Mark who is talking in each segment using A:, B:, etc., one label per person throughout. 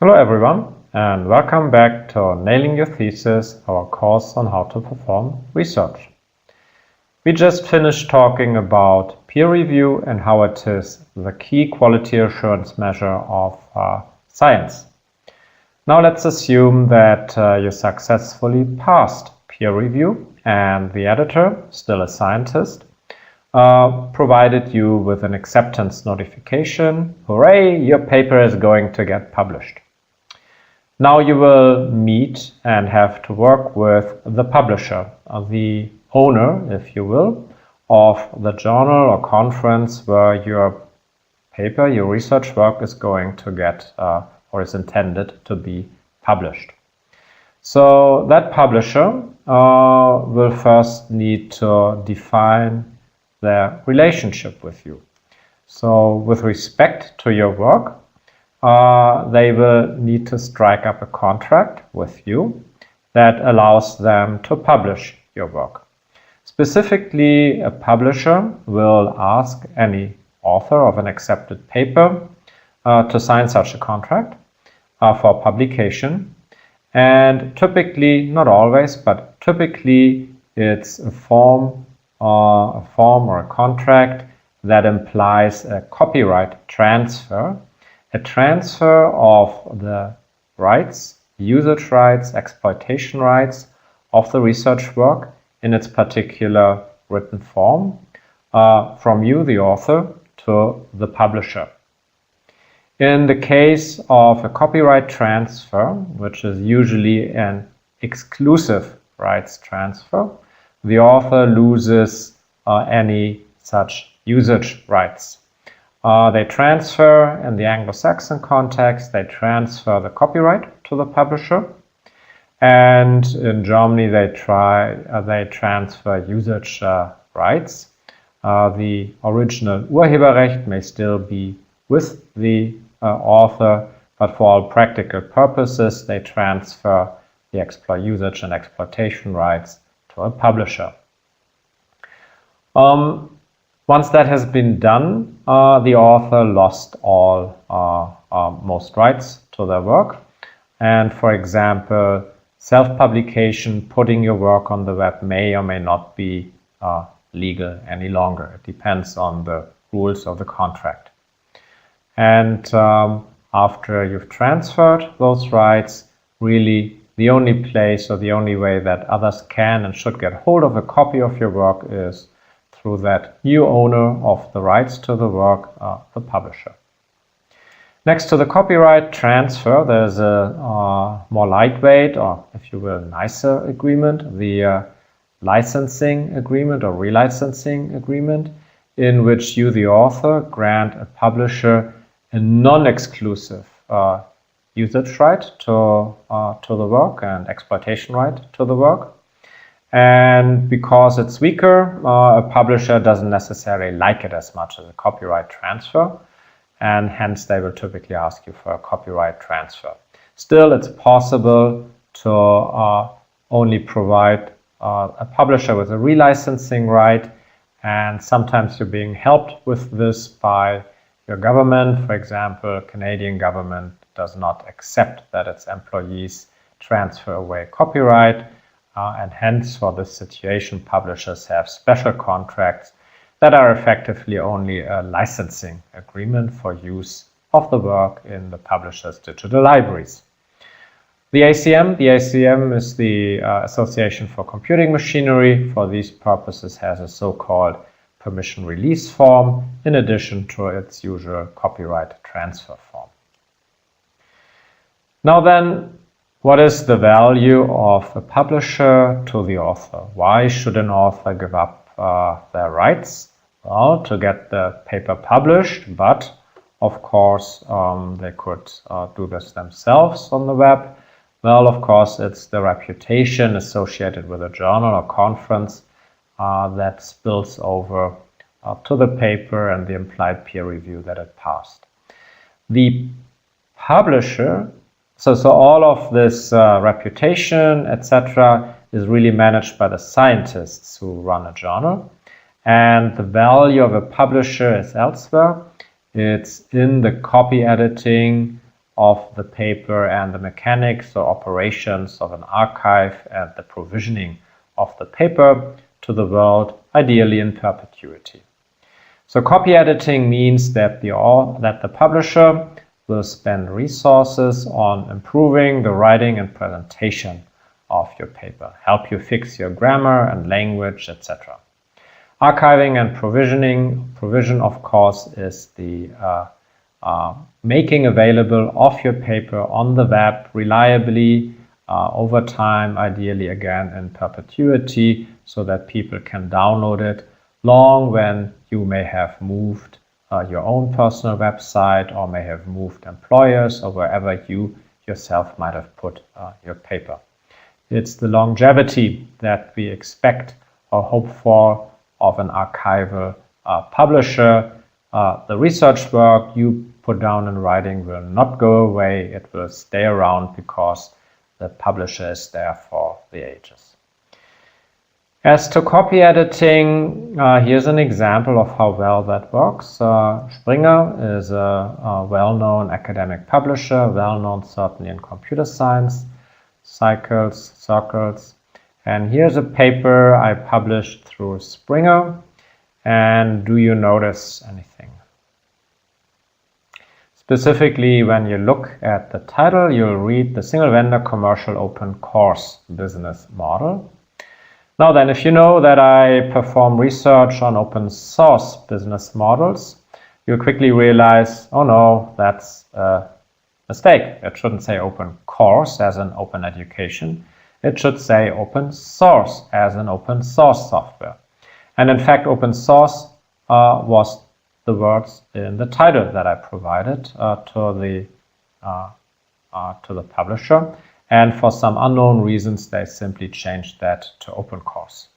A: Hello everyone, and welcome back to Nailing Your Thesis, our course on how to perform research. We just finished talking about peer review and how it is the key quality assurance measure of science. Now let's assume that you successfully passed peer review and the editor, still a scientist, provided you with an acceptance notification. Hooray, your paper is going to get published. Now you will meet and have to work with the publisher, the owner, if you will, of the journal or conference where your paper, your research work is going to get or is intended to be published. So that publisher will first need to define their relationship with you. So with respect to your work, they will need to strike up a contract with you that allows them to publish your work. Specifically, a publisher will ask any author of an accepted paper to sign such a contract for publication. And typically, not always, but typically it's a form or a contract that implies a copyright transfer. A transfer of the rights, usage rights, exploitation rights of the research work in its particular written form from you, the author, to the publisher. In the case of a copyright transfer, which is usually an exclusive rights transfer, the author loses any such usage rights. They transfer, in the Anglo-Saxon context, they transfer the copyright to the publisher, and in Germany they transfer usage rights. The original Urheberrecht may still be with the author, but for all practical purposes they transfer the usage and exploitation rights to a publisher. Once that has been done, the author lost all most rights to their work. And for example, self-publication, putting your work on the web may or may not be legal any longer. It depends on the rules of the contract. And after you've transferred those rights, really the only place or the only way that others can and should get hold of a copy of your work is through that new owner of the rights to the work, the publisher. Next to the copyright transfer, there's a more lightweight, or if you will, nicer agreement, the licensing agreement or relicensing agreement, in which you, the author, grant a publisher a non-exclusive usage right to the work and exploitation right to the work. And because it's weaker, a publisher doesn't necessarily like it as much as a copyright transfer, and hence they will typically ask you for a copyright transfer. Still, it's possible to only provide a publisher with a relicensing right, and sometimes you're being helped with this by your government. For example, Canadian government does not accept that its employees transfer away copyright. And hence, for this situation, publishers have special contracts that are effectively only a licensing agreement for use of the work in the publisher's digital libraries. The ACM is the Association for Computing Machinery. For these purposes, has a so-called permission release form in addition to its usual copyright transfer form. Now then, what is the value of a publisher to the author? Why should an author give up their rights? Well, to get the paper published, but of course they could do this themselves on the web. Well, of course, it's the reputation associated with a journal or conference that spills over to the paper and the implied peer review that it passed. The publisher, so all of this reputation, etc., is really managed by the scientists who run a journal. And the value of a publisher is elsewhere. It's in the copy editing of the paper and the mechanics or operations of an archive and the provisioning of the paper to the world, ideally in perpetuity. So copy editing means that the publisher will spend resources on improving the writing and presentation of your paper, help you fix your grammar and language, etc. Archiving and provision of course is the making available of your paper on the web reliably over time, ideally again in perpetuity, so that people can download it long when you may have moved your own personal website or may have moved employers or wherever you yourself might have put your paper. It's the longevity that we expect or hope for of an archival publisher. The research work you put down in writing will not go away. It will stay around because the publisher is there for the ages. As to copy editing, here's an example of how well that works. Springer is a well-known academic publisher, well-known certainly in computer science circles. And here's a paper I published through Springer. And do you notice anything? Specifically, when you look at the title, you'll read the single vendor commercial open course business model. Now then, if you know that I perform research on open source business models, you'll quickly realize, oh no, that's a mistake. It shouldn't say open course as in open education. It should say open source as in open source software. And in fact, open source was the words in the title that I provided to the publisher. And for some unknown reasons, they simply changed that to open course.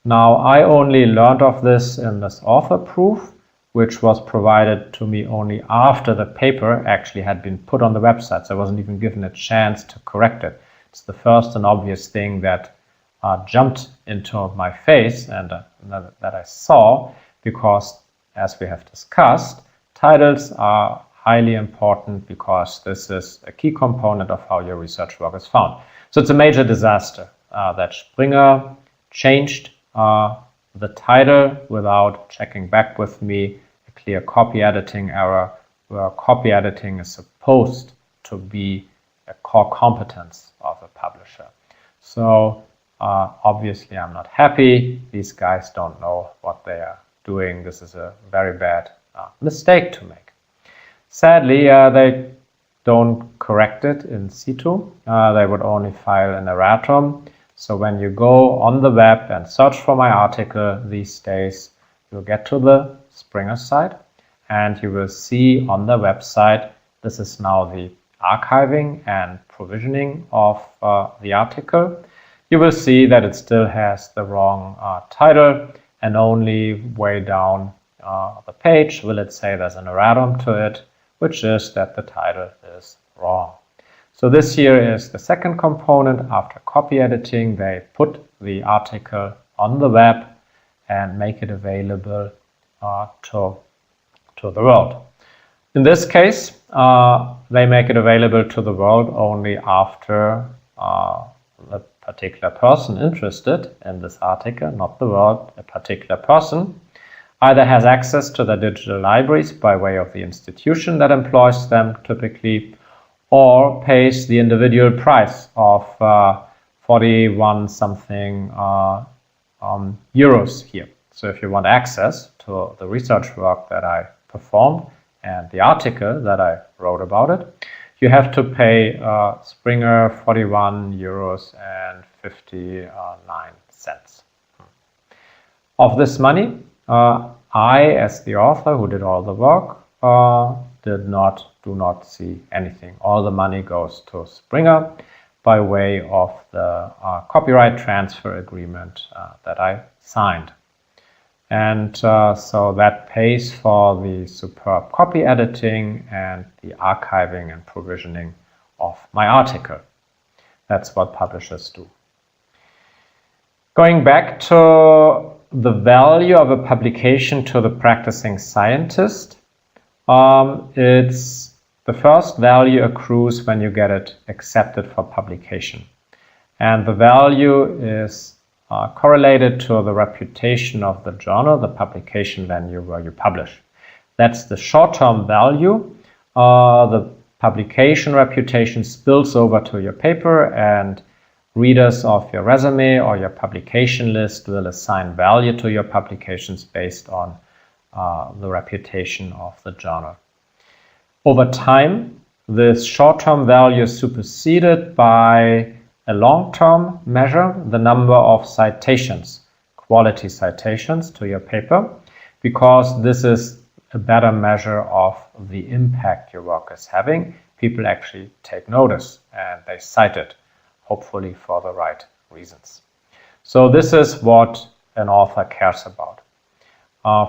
A: Now, I only learned of this in this author proof, which was provided to me only after the paper actually had been put on the website. So I wasn't even given a chance to correct it. It's the first and obvious thing that jumped into my face and that I saw, because as we have discussed, titles are highly important because this is a key component of how your research work is found. So it's a major disaster that Springer changed the title without checking back with me, a clear copy editing error, where copy editing is supposed to be a core competence of a publisher. So obviously I'm not happy. These guys don't know what they are doing. This is a very bad mistake to make. Sadly, they don't correct it in situ. They would only file an erratum. So when you go on the web and search for my article these days, you'll get to the Springer site and you will see on the website, this is now the archiving and provisioning of the article. You will see that it still has the wrong title, and only way down the page will it say there's an erratum to it, which is that the title is wrong. So this here is the second component. After copy editing, they put the article on the web and make it available to the world. In this case, they make it available to the world only after a particular person interested in this article, not the world, a particular person, either has access to the digital libraries by way of the institution that employs them typically, or pays the individual price of 41 something euros here. So if you want access to the research work that I performed and the article that I wrote about it, you have to pay Springer 41 euros and 59 cents. Of this money, I, as the author who did all the work, do not see anything. All the money goes to Springer by way of the copyright transfer agreement that I signed. And so that pays for the superb copy editing and the archiving and provisioning of my article. That's what publishers do. Going back to the value of a publication to the practicing scientist, it's The first value accrues when you get it accepted for publication. And the value is correlated to the reputation of the journal, the publication venue where you publish. That's the short-term value. The publication reputation spills over to your paper, and readers of your resume or your publication list will assign value to your publications based on the reputation of the journal. Over time, this short-term value is superseded by a long-term measure, the number of citations, quality citations to your paper, because this is a better measure of the impact your work is having. People actually take notice and they cite it, hopefully for the right reasons. So this is what an author cares about.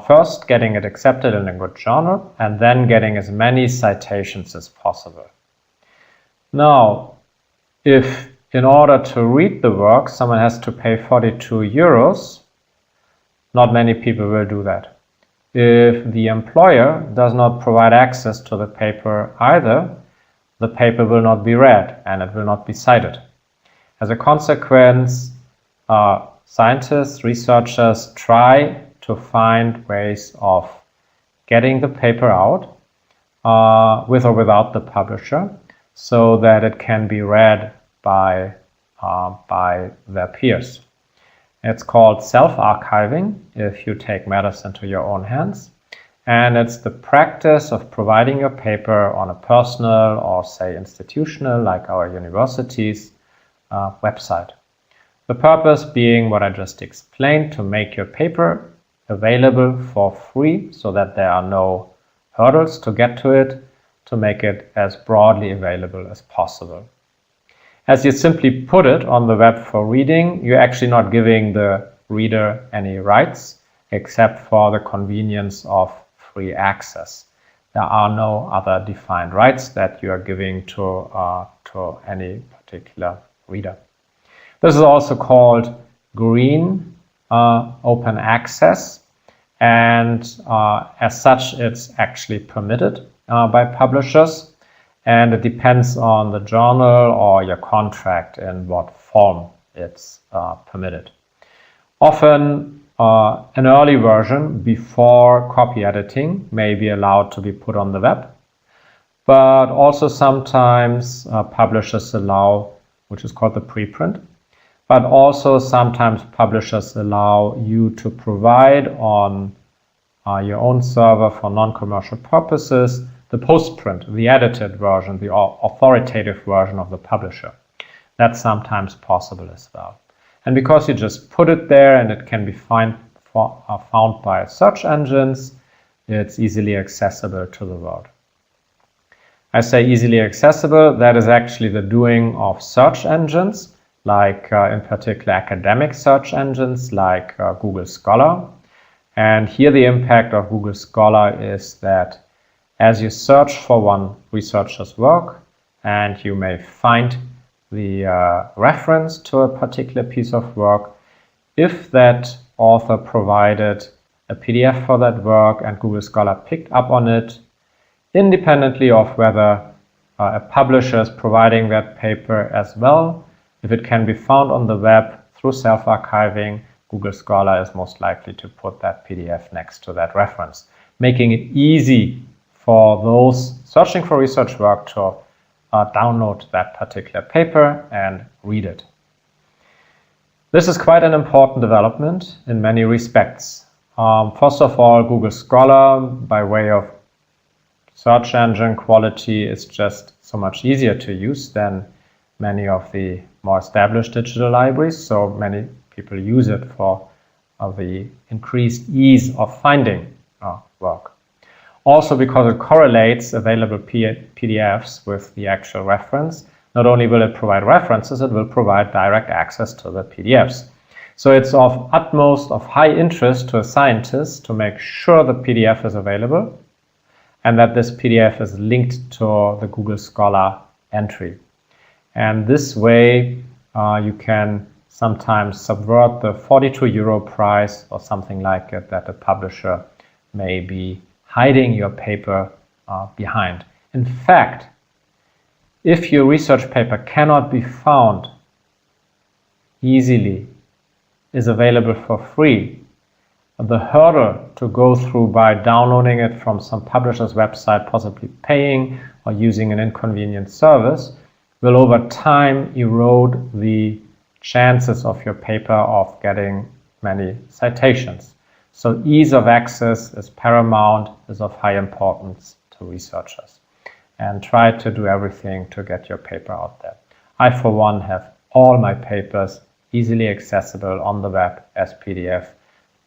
A: First, getting it accepted in a good journal, and then getting as many citations as possible. Now, if in order to read the work, someone has to pay 42 euros, not many people will do that. If the employer does not provide access to the paper either, the paper will not be read and it will not be cited. As a consequence, scientists, researchers try to find ways of getting the paper out with or without the publisher so that it can be read by their peers. It's called self-archiving if you take matters into your own hands, and it's the practice of providing your paper on a personal or say institutional, like our universities, website. The purpose being what I just explained, to make your paper available for free so that there are no hurdles to get to it, to make it as broadly available as possible. As you simply put it on the web for reading, you're actually not giving the reader any rights except for the convenience of free access. There are no other defined rights that you are giving to any particular reader. This is also called green open access, and as such it's actually permitted by publishers, and it depends on the journal or your contract in what form it's permitted. Often an early version before copy editing may be allowed to be put on the web, but also sometimes publishers allow, which is called the preprint, but also sometimes publishers allow you to provide on your own server for non-commercial purposes the postprint, the edited version, the authoritative version of the publisher. That's sometimes possible as well. And because you just put it there and it can be found by search engines, it's easily accessible to the world. I say easily accessible, that is actually the doing of search engines, like in particular academic search engines like Google Scholar. And here the impact of Google Scholar is that as you search for one researcher's work and you may find the reference to a particular piece of work, if that author provided a PDF for that work and Google Scholar picked up on it, independently of whether a publisher is providing that paper as well, if it can be found on the web through self-archiving, Google Scholar is most likely to put that PDF next to that reference, making it easy for those searching for research work to download that particular paper and read it. This is quite an important development in many respects. First of all, Google Scholar, by way of search engine quality, is just so much easier to use than many of the more established digital libraries, so many people use it for the increased ease of finding work. Also because it correlates available PDFs with the actual reference, not only will it provide references, it will provide direct access to the PDFs. So it's of high interest to a scientist to make sure the PDF is available and that this PDF is linked to the Google Scholar entry. And this way you can sometimes subvert the 42 euro price or something like it that a publisher may be hiding your paper behind. In fact, if your research paper cannot be found easily, is available for free, the hurdle to go through by downloading it from some publisher's website, possibly paying or using an inconvenient service, will over time erode the chances of your paper of getting many citations. So ease of access is paramount, is of high importance to researchers. And try to do everything to get your paper out there. I, for one, have all my papers easily accessible on the web as PDF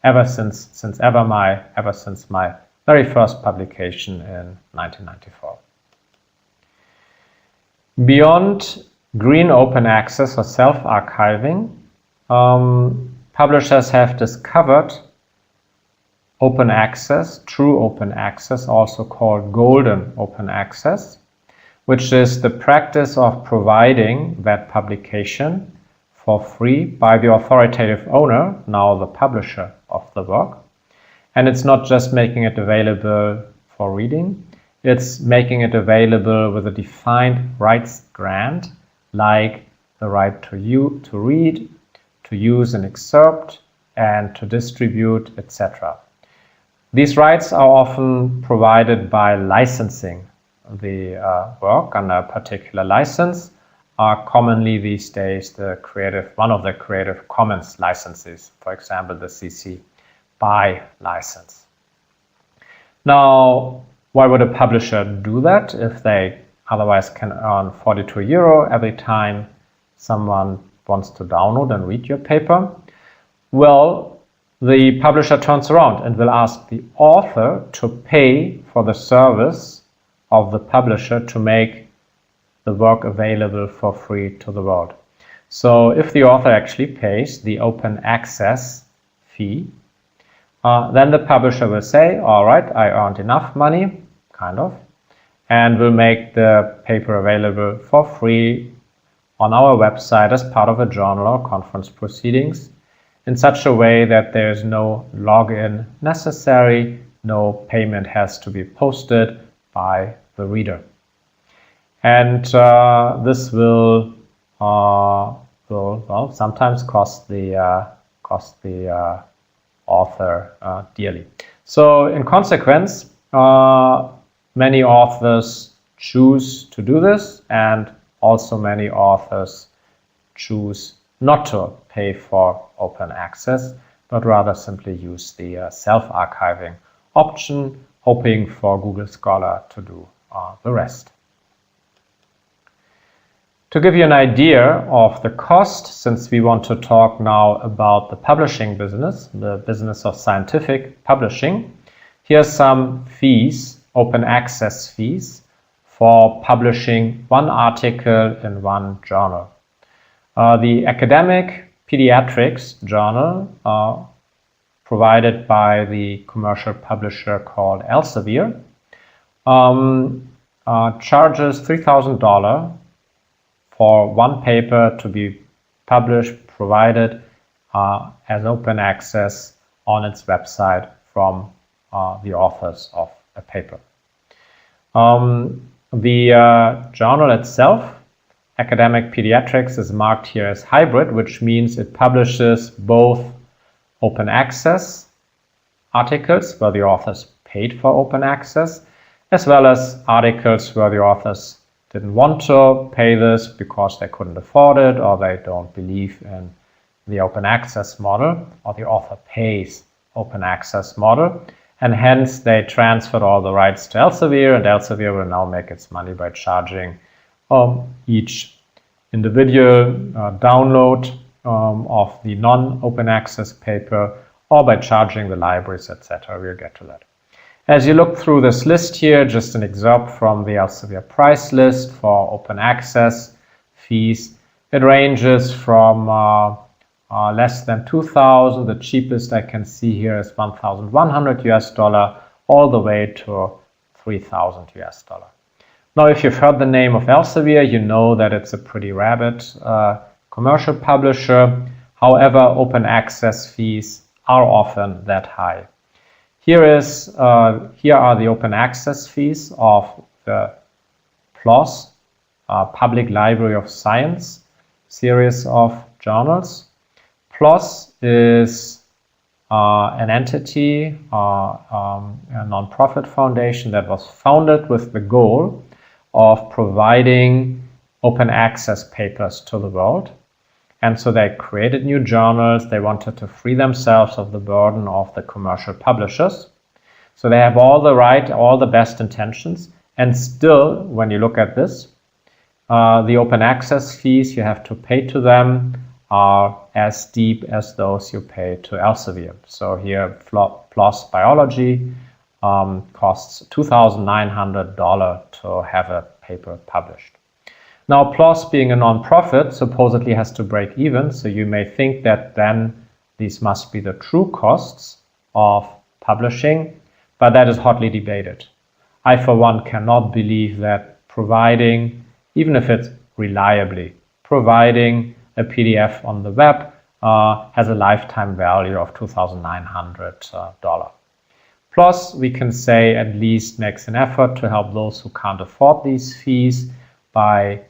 A: ever since my very first publication in 1994. Beyond green open access or self-archiving, publishers have discovered open access, true open access, also called golden open access, which is the practice of providing that publication for free by the authoritative owner, now the publisher of the work. And it's not just making it available for reading, it's making it available with a defined rights grant, like the right to read, to use an excerpt, and to distribute, etc. These rights are often provided by licensing the work under a particular license, are commonly these days one of the Creative Commons licenses, for example, the CC BY license. Now, why would a publisher do that if they otherwise can earn €42 every time someone wants to download and read your paper? Well, the publisher turns around and will ask the author to pay for the service of the publisher to make the work available for free to the world. So if the author actually pays the open access fee, then the publisher will say, all right, I earned enough money, kind of, and will make the paper available for free on our website as part of a journal or conference proceedings, in such a way that there is no login necessary, no payment has to be posted by the reader. And this will sometimes cost the author dearly. So in consequence, many authors choose to do this, and also many authors choose not to pay for open access, but rather simply use the self-archiving option, hoping for Google Scholar to do the rest. To give you an idea of the cost, since we want to talk now about the publishing business, the business of scientific publishing, here are some fees, open access fees, for publishing one article in one journal. The academic pediatrics journal, provided by the commercial publisher called Elsevier, charges $3,000 for one paper to be published, provided as open access on its website from the authors of a paper. The journal itself, Academic Pediatrics, is marked here as hybrid, which means it publishes both open access articles where the authors paid for open access, as well as articles where the authors didn't want to pay this because they couldn't afford it, or they don't believe in the open access model, or the author pays open access model, and hence they transferred all the rights to Elsevier, and Elsevier will now make its money by charging each individual download of the non-open access paper, or by charging the libraries, etc. We'll get to that. As you look through this list here, just an excerpt from the Elsevier price list for open access fees. It ranges from less than $2,000, the cheapest I can see here is $1,100 all the way to $3,000. Now, if you've heard the name of Elsevier, you know that it's a pretty rabid commercial publisher. However, open access fees are often that high. Here are the open access fees of the PLOS, Public Library of Science series of journals. PLOS is an entity, a non-profit foundation that was founded with the goal of providing open access papers to the world. And so they created new journals. They wanted to free themselves of the burden of the commercial publishers. So they have all the best intentions. And still, when you look at this, the open access fees you have to pay to them are as steep as those you pay to Elsevier. So here, PLOS Biology costs $2,900 to have a paper published. Now, PLOS, being a non-profit, supposedly has to break even, so you may think that then these must be the true costs of publishing, but that is hotly debated. I, for one, cannot believe that providing, even if it's reliably, providing a PDF on the web has a lifetime value of $2,900. PLOS, we can say, at least makes an effort to help those who can't afford these fees by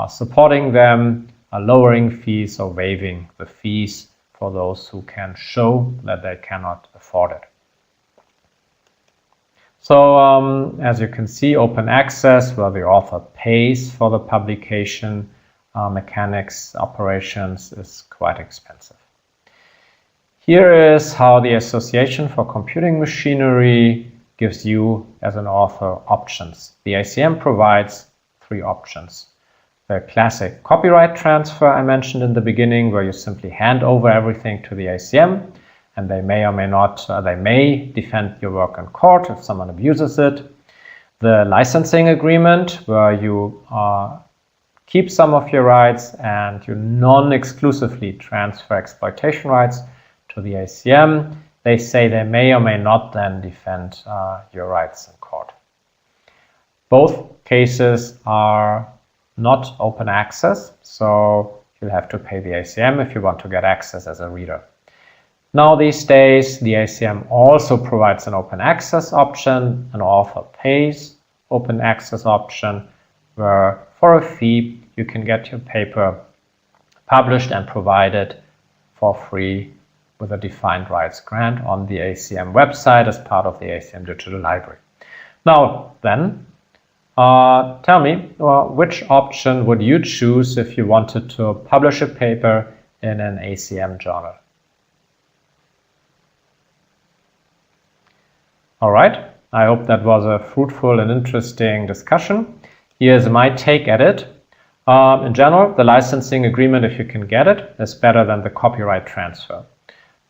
A: supporting them, lowering fees or waiving the fees for those who can show that they cannot afford it. So as you can see, open access, where the author pays for the publication, mechanics, operations, is quite expensive. Here is how the Association for Computing Machinery gives you, as an author, options. The ACM provides 3 options. The classic copyright transfer I mentioned in the beginning, where you simply hand over everything to the ACM, and they may or may not, they may defend your work in court if someone abuses it. The licensing agreement, where you keep some of your rights and you non-exclusively transfer exploitation rights to the ACM. They say they may or may not then defend your rights in court. Both cases are not open access, so you'll have to pay the ACM if you want to get access as a reader. Now these days, the ACM also provides an open access option. An author pays open access option, where for a fee you can get your paper published and provided for free with a defined rights grant on the ACM website as part of the ACM Digital Library. Now then, tell me, which option would you choose if you wanted to publish a paper in an ACM journal? All right, I hope that was a fruitful and interesting discussion. Here's my take at it. In general, the licensing agreement, if you can get it, is better than the copyright transfer.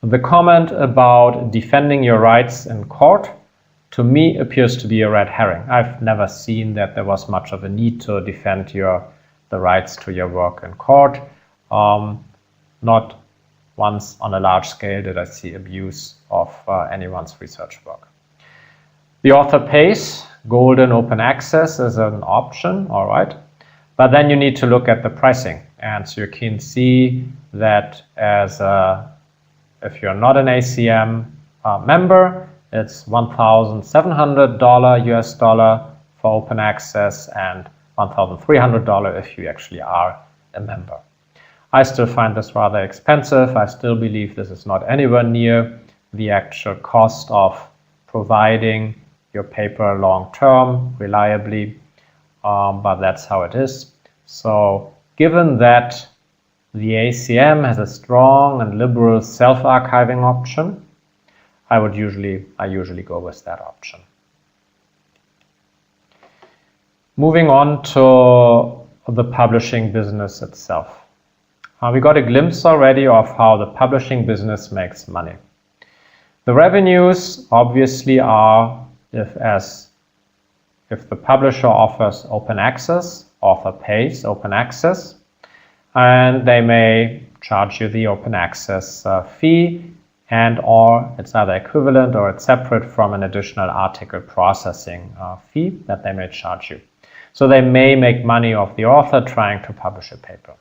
A: The comment about defending your rights in court, to me, appears to be a red herring. I've never seen that there was much of a need to defend the rights to your work in court. Not once on a large scale did I see abuse of anyone's research work. The author pays. Golden open access is an option, all right. But then you need to look at the pricing. And so you can see that if you're not an ACM member, it's $1,700 US dollar for open access and $1,300 if you actually are a member. I still find this rather expensive. I still believe this is not anywhere near the actual cost of providing your paper long-term, reliably, but that's how it is. So given that the ACM has a strong and liberal self-archiving option, I usually go with that option. Moving on to the publishing business itself. We got a glimpse already of how the publishing business makes money. The revenues obviously are if the publisher offers open access, author pays open access, and they may charge you the open access fee, and or it's either equivalent or it's separate from an additional article processing fee that they may charge you. So they may make money off the author trying to publish a paper.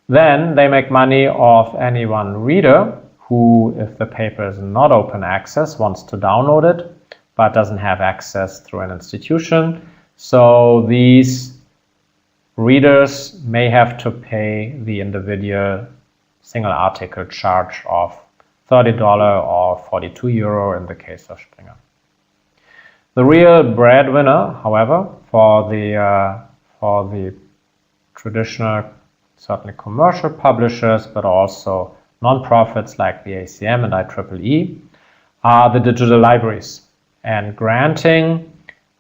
A: Then they make money off any one reader who, if the paper is not open access, wants to download it, but doesn't have access through an institution. So these readers may have to pay the individual single article charge of $30 or €42 in the case of Springer. The real breadwinner, however, for the traditional, certainly commercial publishers, but also non-profits like the ACM and IEEE, are the digital libraries, and granting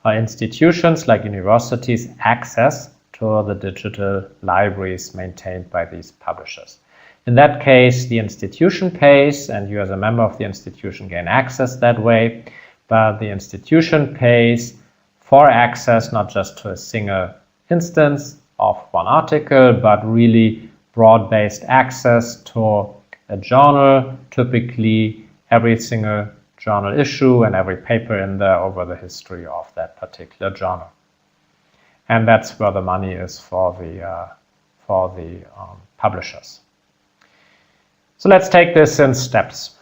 A: institutions like universities access to the digital libraries maintained by these publishers. In that case, the institution pays, and you as a member of the institution gain access that way, but the institution pays for access not just to a single instance of one article, but really broad-based access to a journal, typically every single journal issue and every paper in there over the history of that particular journal. And that's where the money is for the publishers. So let's take this in steps.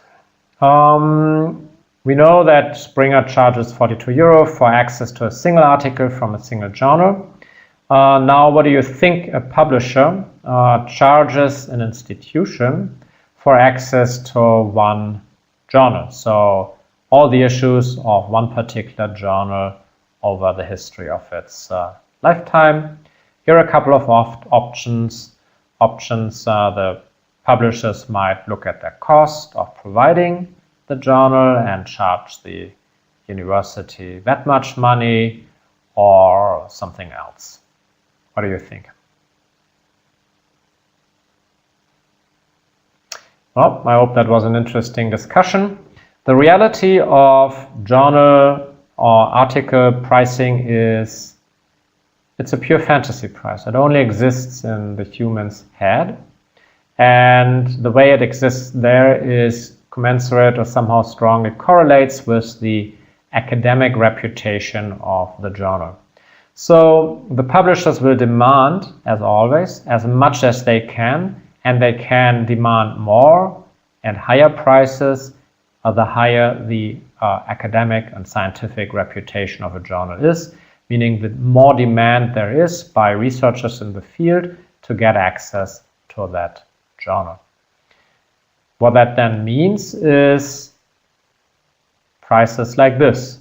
A: We know that Springer charges €42 for access to a single article from a single journal. Now, what do you think a publisher charges an institution for access to one journal? So all the issues of one particular journal over the history of its lifetime. Here are a couple of options. The publishers might look at the cost of providing the journal and charge the university that much money, or something else. What do you think? Well, I hope that was an interesting discussion. The reality of journal or article pricing is it's a pure fantasy price. It only exists in the human's head. And the way it exists there is commensurate or somehow strongly correlates with the academic reputation of the journal. So the publishers will demand, as always, as much as they can, and they can demand more and higher prices the higher the academic and scientific reputation of a journal is, meaning the more demand there is by researchers in the field to get access to that journal. What that then means is prices like this.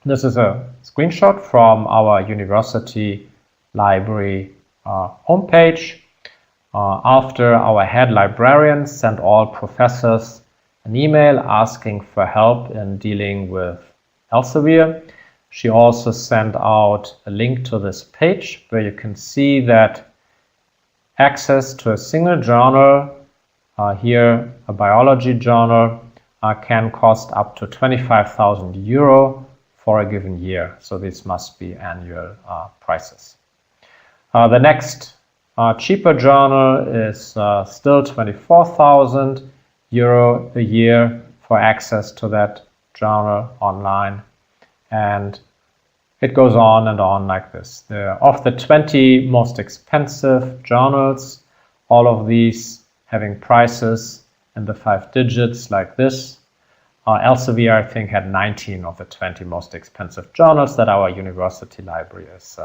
A: This is a screenshot from our university library homepage. After our head librarian sent all professors an email asking for help in dealing with Elsevier, she also sent out a link to this page where you can see that access to a single journal, here a biology journal, can cost up to €25,000 for a given year. So these must be annual prices. The next cheaper journal is still €24,000 a year for access to that journal online. And it goes on and on like this. Of the 20 most expensive journals, all of these having prices in the 5 digits like this. Elsevier, I think, had 19 of the 20 most expensive journals that our university library is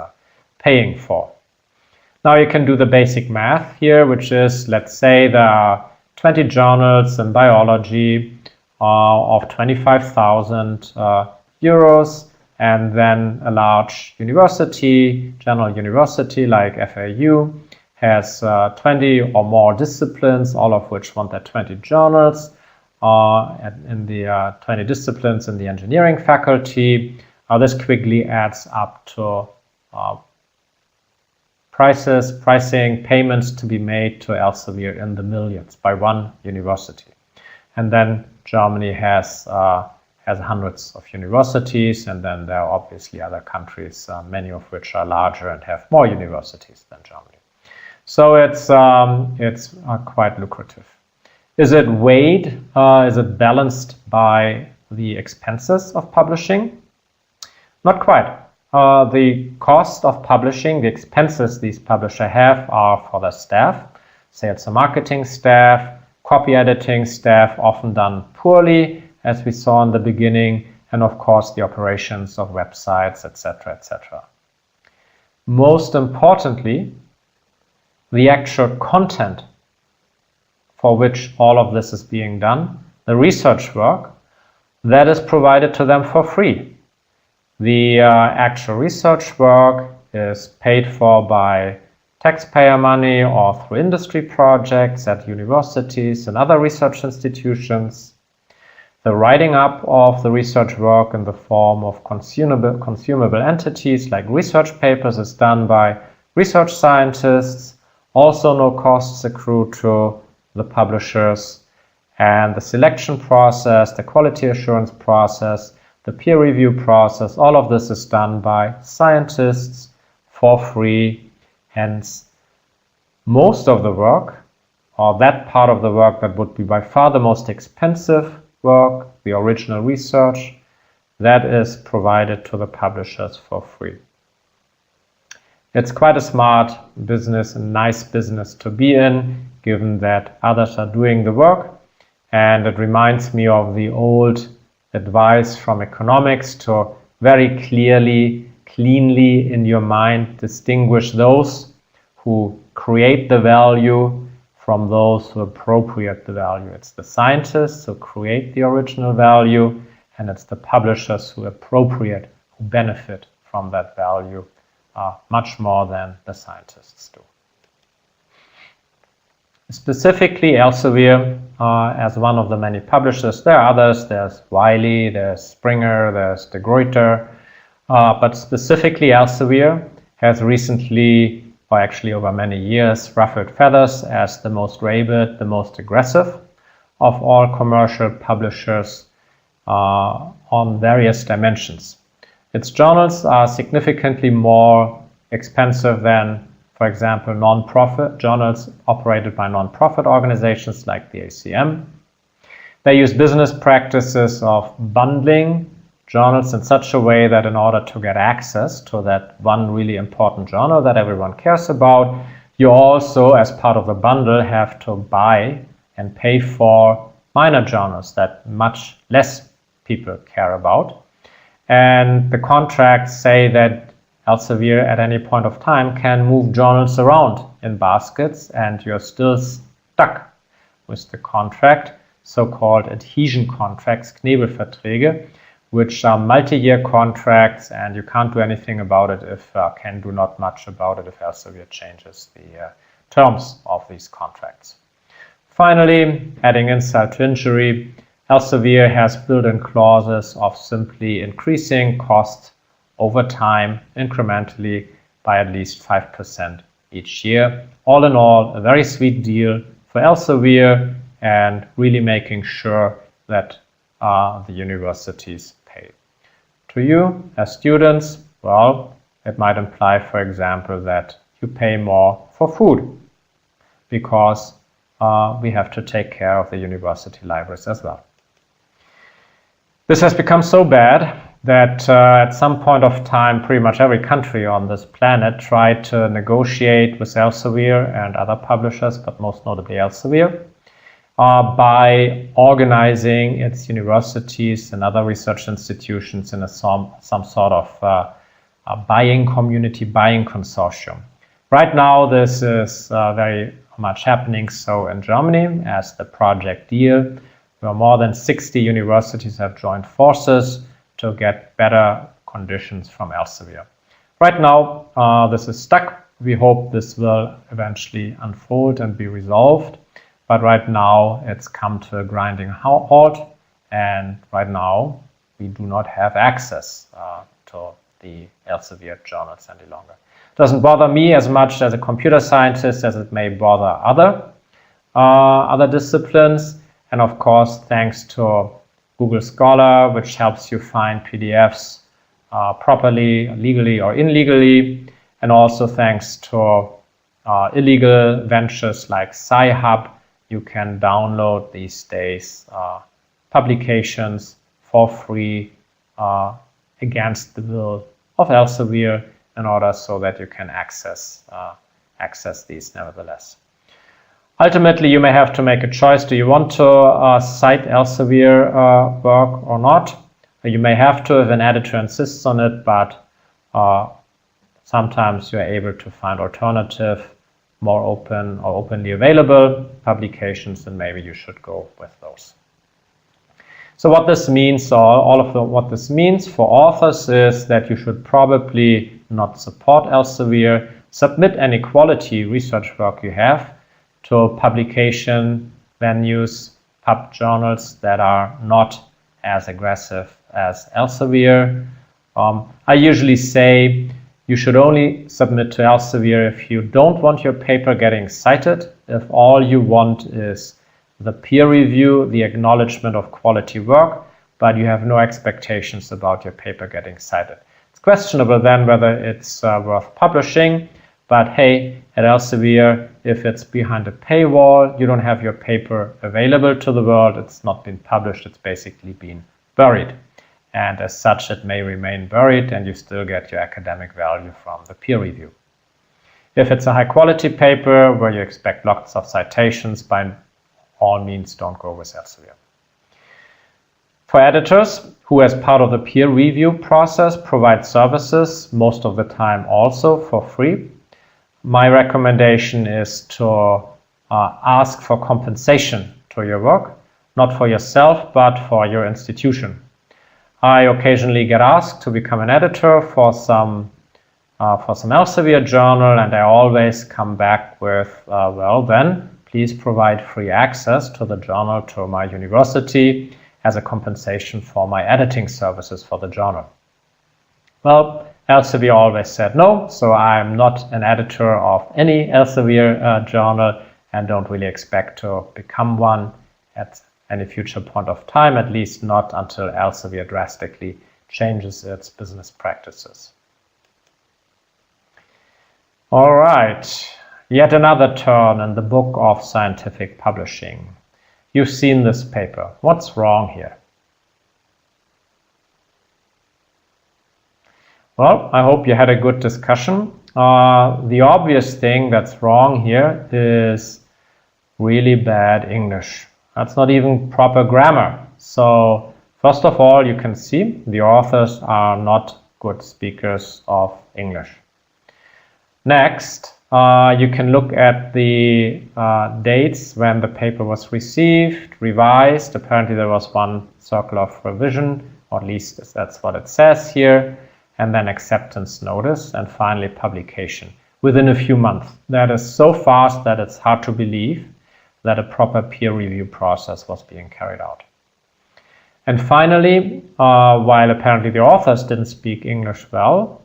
A: paying for. Now you can do the basic math here, which is, let's say there are 20 journals in biology of €25,000, and then a large university, general university like FAU, has 20 or more disciplines, all of which want their 20 journals. In the 20 disciplines in the engineering faculty, this quickly adds up to pricing, payments to be made to Elsevier in the millions by one university. And then Germany has hundreds of universities, and then there are obviously other countries, many of which are larger and have more universities than Germany. So it's quite lucrative. Is it weighed? Is it balanced by the expenses of publishing? Not quite. The cost of publishing, the expenses these publishers have are for their staff, sales and marketing staff, copy editing staff, often done poorly, as we saw in the beginning, and of course the operations of websites, etc., etc. Most importantly, the actual content for which all of this is being done, the research work, that is provided to them for free. The actual research work is paid for by taxpayer money or through industry projects at universities and other research institutions. The writing up of the research work in the form of consumable entities like research papers is done by research scientists. Also no costs accrue to the publishers, and the selection process, the quality assurance process, the peer review process, all of this is done by scientists for free. Hence, most of the work, or that part of the work that would be by far the most expensive work, the original research, that is provided to the publishers for free. It's quite a smart business, a nice business to be in, given that others are doing the work. And it reminds me of the old advice from economics to very clearly, cleanly in your mind distinguish those who create the value from those who appropriate the value. It's the scientists who create the original value, and it's the publishers who appropriate, who benefit from that value much more than the scientists do. Specifically, Elsevier, as one of the many publishers, there are others. There's Wiley, there's Springer, there's De Gruyter, but specifically Elsevier has recently, or actually over many years, ruffled feathers as the most rabid, the most aggressive of all commercial publishers on various dimensions. Its journals are significantly more expensive than, for example, non-profit journals operated by non-profit organizations like the ACM. They use business practices of bundling journals in such a way that in order to get access to that one really important journal that everyone cares about, you also, as part of the bundle, have to buy and pay for minor journals that much less people care about. And the contracts say that Elsevier at any point of time can move journals around in baskets, and you're still stuck with the contract, so-called adhesion contracts, Knebelverträge, which are multi-year contracts, and you can't do anything about it if, can do not much about it if Elsevier changes the terms of these contracts. Finally, adding insult to injury, Elsevier has built-in clauses of simply increasing cost over time, incrementally, by at least 5% each year. All in all, a very sweet deal for Elsevier and really making sure that the universities pay. To you, as students, well, it might imply, for example, that you pay more for food because we have to take care of the university libraries as well. This has become so bad that at some point of time, pretty much every country on this planet tried to negotiate with Elsevier and other publishers, but most notably Elsevier, by organizing its universities and other research institutions in some sort of a buying community, buying consortium. Right now, this is very much happening so in Germany as the Projekt deal, where more than 60 universities have joined forces to get better conditions from Elsevier. Right now, this is stuck. We hope this will eventually unfold and be resolved. But right now, it's come to a grinding halt. And right now, we do not have access to the Elsevier journals any longer. It doesn't bother me as much as a computer scientist as it may bother other disciplines. And of course, thanks to Google Scholar, which helps you find PDFs properly, legally or illegally, and also thanks to illegal ventures like Sci-Hub, you can download these days publications for free against the will of Elsevier in order so that you can access these nevertheless. Ultimately, you may have to make a choice. Do you want to cite Elsevier work or not? You may have to if an editor insists on it, but sometimes you're able to find alternative, more open or openly available publications, and maybe you should go with those. So what this means, what this means for authors is that you should probably not support Elsevier, submit any quality research work you have to publication venues, pub journals that are not as aggressive as Elsevier. I usually say you should only submit to Elsevier if you don't want your paper getting cited, if all you want is the peer review, the acknowledgement of quality work, but you have no expectations about your paper getting cited. It's questionable then whether it's worth publishing, but hey, at Elsevier, if it's behind a paywall, you don't have your paper available to the world, it's not been published, it's basically been buried. And as such, it may remain buried and you still get your academic value from the peer review. If it's a high quality paper where you expect lots of citations, by all means don't go with Elsevier. For editors who, as part of the peer review process, provide services, most of the time also for free, my recommendation is to ask for compensation to your work, not for yourself, but for your institution. I occasionally get asked to become an editor for some Elsevier journal, and I always come back with, well then, please provide free access to the journal to my university as a compensation for my editing services for the journal. Well, Elsevier always said no, so I'm not an editor of any Elsevier journal and don't really expect to become one at any future point of time, at least not until Elsevier drastically changes its business practices. All right, yet another turn in the book of scientific publishing. You've seen this paper. What's wrong here? Well, I hope you had a good discussion. The obvious thing that's wrong here is really bad English. That's not even proper grammar. So first of all, you can see the authors are not good speakers of English. Next, you can look at the dates when the paper was received, revised. Apparently there was one circle of revision, or at least that's what it says here, and then acceptance notice, and finally publication within a few months. That is so fast that it's hard to believe that a proper peer review process was being carried out. And finally, while apparently the authors didn't speak English well,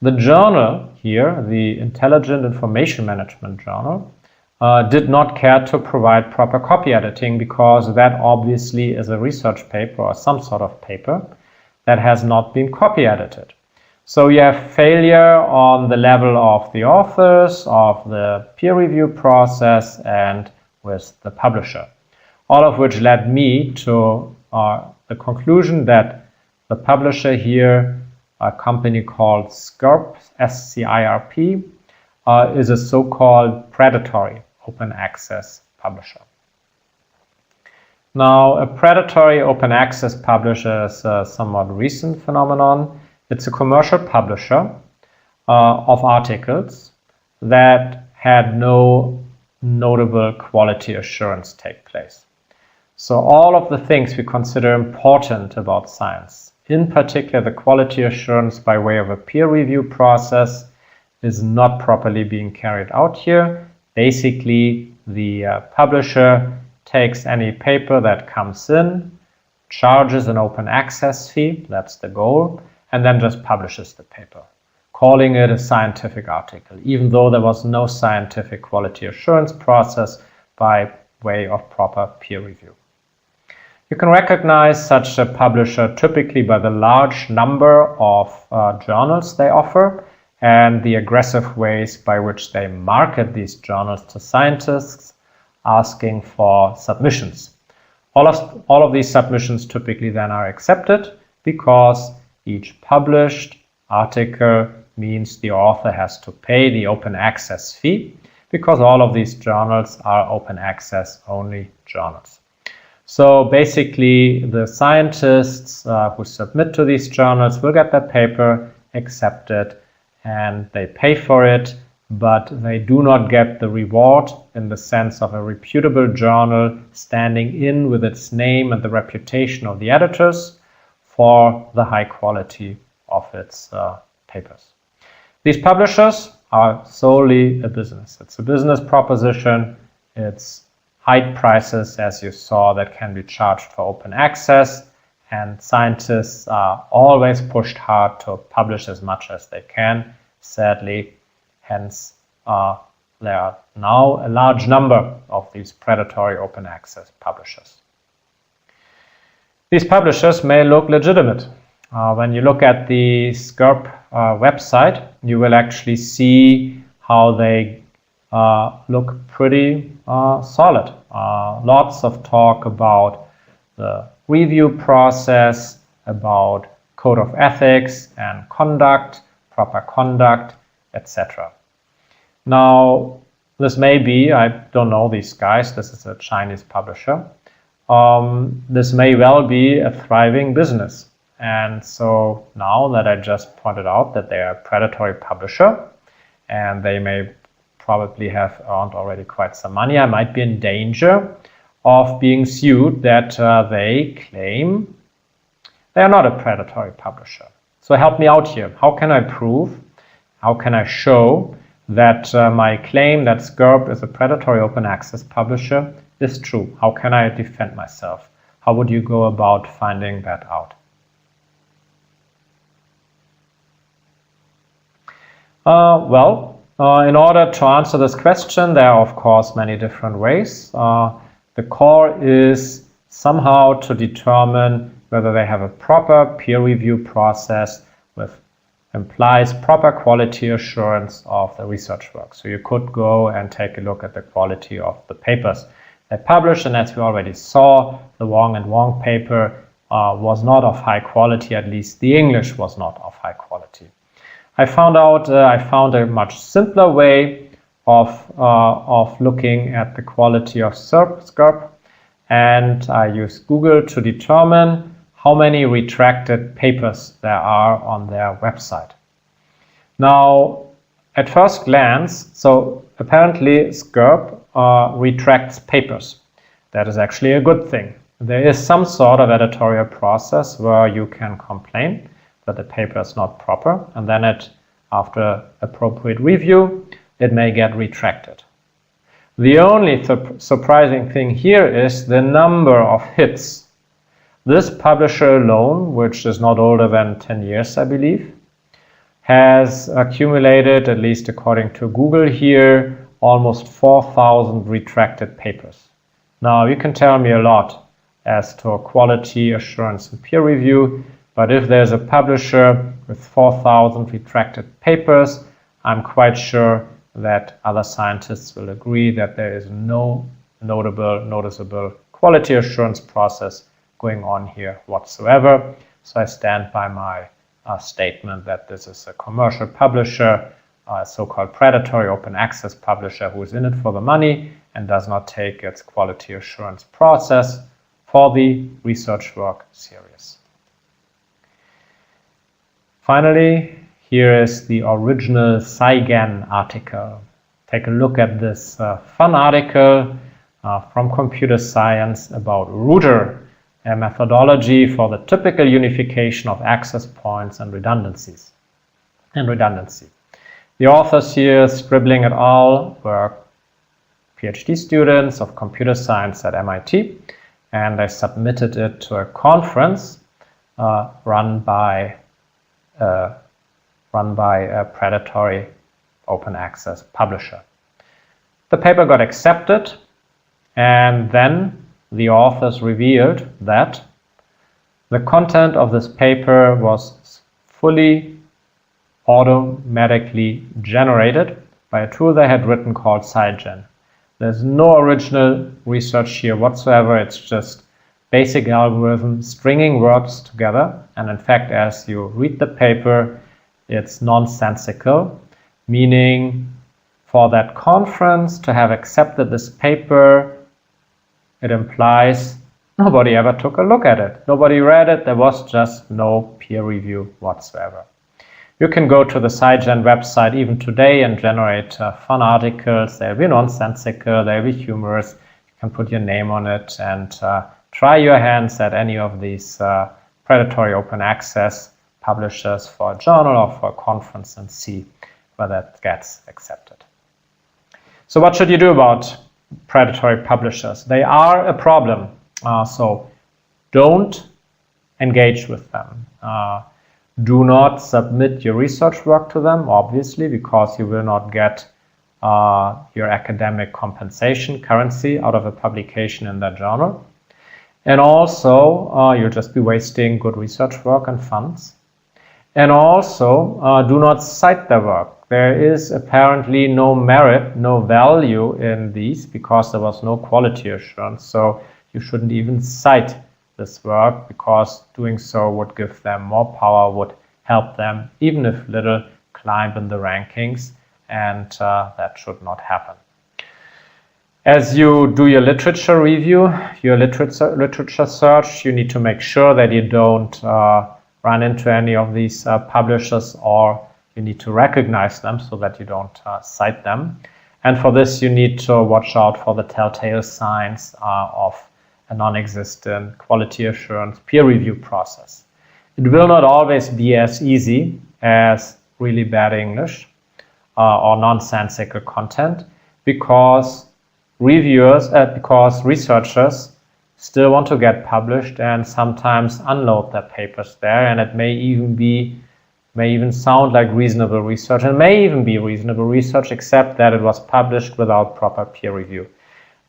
A: the journal here, the Intelligent Information Management Journal, did not care to provide proper copy editing, because that obviously is a research paper or some sort of paper that has not been copy edited. So you have failure on the level of the authors, of the peer review process, and with the publisher. All of which led me to the conclusion that the publisher here, a company called SCIRP, SCIRP, is a so-called predatory open access publisher. Now, a predatory open access publisher is a somewhat recent phenomenon. It's a commercial publisher of articles that had no notable quality assurance take place. So all of the things we consider important about science, in particular the quality assurance by way of a peer review process, is not properly being carried out here. Basically, the publisher takes any paper that comes in, charges an open access fee, that's the goal, and then just publishes the paper, calling it a scientific article, even though there was no scientific quality assurance process by way of proper peer review. You can recognize such a publisher typically by the large number of journals they offer and the aggressive ways by which they market these journals to scientists, asking for submissions. All of these submissions typically then are accepted because each published article means the author has to pay the open access fee, because all of these journals are open access only journals. So basically, the scientists who submit to these journals will get that paper accepted and they pay for it, but they do not get the reward in the sense of a reputable journal standing in with its name and the reputation of the editors for the high quality of its papers. These publishers are solely a business. It's a business proposition. It's high prices, as you saw, that can be charged for open access, and scientists are always pushed hard to publish as much as they can, sadly. Hence, there are now a large number of these predatory open access publishers. These publishers may look legitimate. When you look at the SCIRP website, you will actually see how they look pretty solid. Lots of talk about the review process, about code of ethics and conduct, proper conduct, etc. Now, this may be, I don't know these guys, this is a Chinese publisher. This may well be a thriving business. And so now that I just pointed out that they are a predatory publisher and they may probably have earned already quite some money, I might be in danger of being sued that they claim they are not a predatory publisher. So help me out here. How can I prove, how can I show that my claim that SCIRP is a predatory open access publisher is true? How can I defend myself? How would you go about finding that out? In order to answer this question, there are of course many different ways. The core is somehow to determine whether they have a proper peer review process which implies proper quality assurance of the research work. So you could go and take a look at the quality of the papers they published, and as we already saw, the Wong and Wong paper was not of high quality, at least the English was not of high quality. I found a much simpler way of looking at the quality of SCIRP, and I used Google to determine how many retracted papers there are on their website. Now, at first glance, so apparently SCIRP retracts papers. That is actually a good thing. There is some sort of editorial process where you can complain that the paper is not proper, and then after appropriate review, it may get retracted. The only surprising thing here is the number of hits. This publisher alone, which is not older than 10 years, I believe, has accumulated, at least according to Google here, almost 4,000 retracted papers. Now, you can tell me a lot as to quality assurance and peer review, but if there's a publisher with 4,000 retracted papers, I'm quite sure that other scientists will agree that there is no noticeable quality assurance process going on here whatsoever. So I stand by my statement that this is a commercial publisher, a so-called predatory open access publisher who is in it for the money and does not take its quality assurance process for the research work serious. Finally, here is the original Scigen article. Take a look at this fun article from computer science about Router, a methodology for the typical unification of access points and redundancy. The authors here, Scribbling et al., were PhD students of computer science at MIT, and they submitted it to a conference run by a predatory open access publisher. The paper got accepted, and then the authors revealed that the content of this paper was fully automatically generated by a tool they had written called Scigen. There's no original research here whatsoever. It's just basic algorithm stringing words together. And in fact, as you read the paper, it's nonsensical, meaning for that conference to have accepted this paper, it implies nobody ever took a look at it. Nobody read it. There was just no peer review whatsoever. You can go to the Scigen website even today and generate fun articles. They'll be nonsensical, they'll be humorous. You can put your name on it and try your hands at any of these predatory open access publishers for a journal or for a conference and see whether it gets accepted. So what should you do about predatory publishers? They are a problem, so don't engage with them. Do not submit your research work to them, obviously, because you will not get your academic compensation currency out of a publication in that journal. And also, you'll just be wasting good research work and funds. And also, do not cite their work. There is apparently no merit, no value in these because there was no quality assurance. So you shouldn't even cite this work because doing so would give them more power, would help them, even if little, climb in the rankings, and that should not happen. As you do your literature review, your literature search, you need to make sure that you don't run into any of these publishers, or you need to recognize them so that you don't cite them. And for this, you need to watch out for the telltale signs of a non-existent quality assurance peer review process. It will not always be as easy as really bad English or nonsensical content because researchers still want to get published and sometimes unload their papers there, and it may even sound like reasonable research, and may even be reasonable research, except that it was published without proper peer review.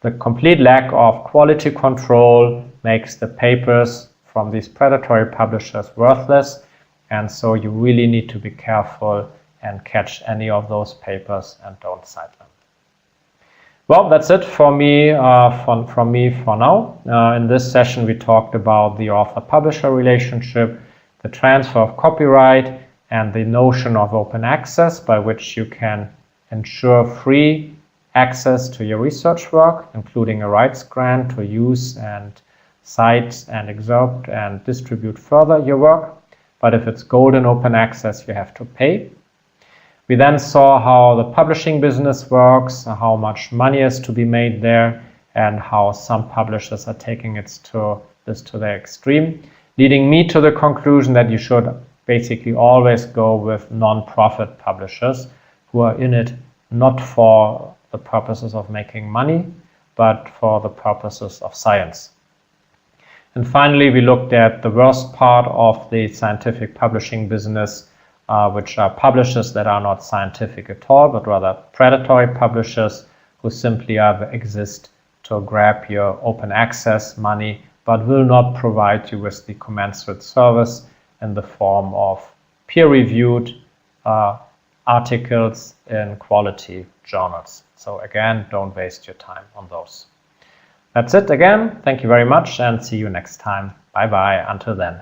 A: The complete lack of quality control makes the papers from these predatory publishers worthless, and so you really need to be careful and catch any of those papers and don't cite them. Well, that's it for me, from me for now. In this session, we talked about the author-publisher relationship, the transfer of copyright, and the notion of open access, by which you can ensure free access to your research work, including a rights grant to use and cite and excerpt and distribute further your work. But if it's golden open access, you have to pay. We then saw how the publishing business works, how much money is to be made there, and how some publishers are taking this to their extreme, leading me to the conclusion that you should basically always go with non-profit publishers who are in it not for the purposes of making money, but for the purposes of science. And finally, we looked at the worst part of the scientific publishing business, which are publishers that are not scientific at all, but rather predatory publishers who simply exist to grab your open access money, but will not provide you with the commensurate service in the form of peer-reviewed articles in quality journals. So again, don't waste your time on those. That's it again. Thank you very much and see you next time. Bye bye. Until then.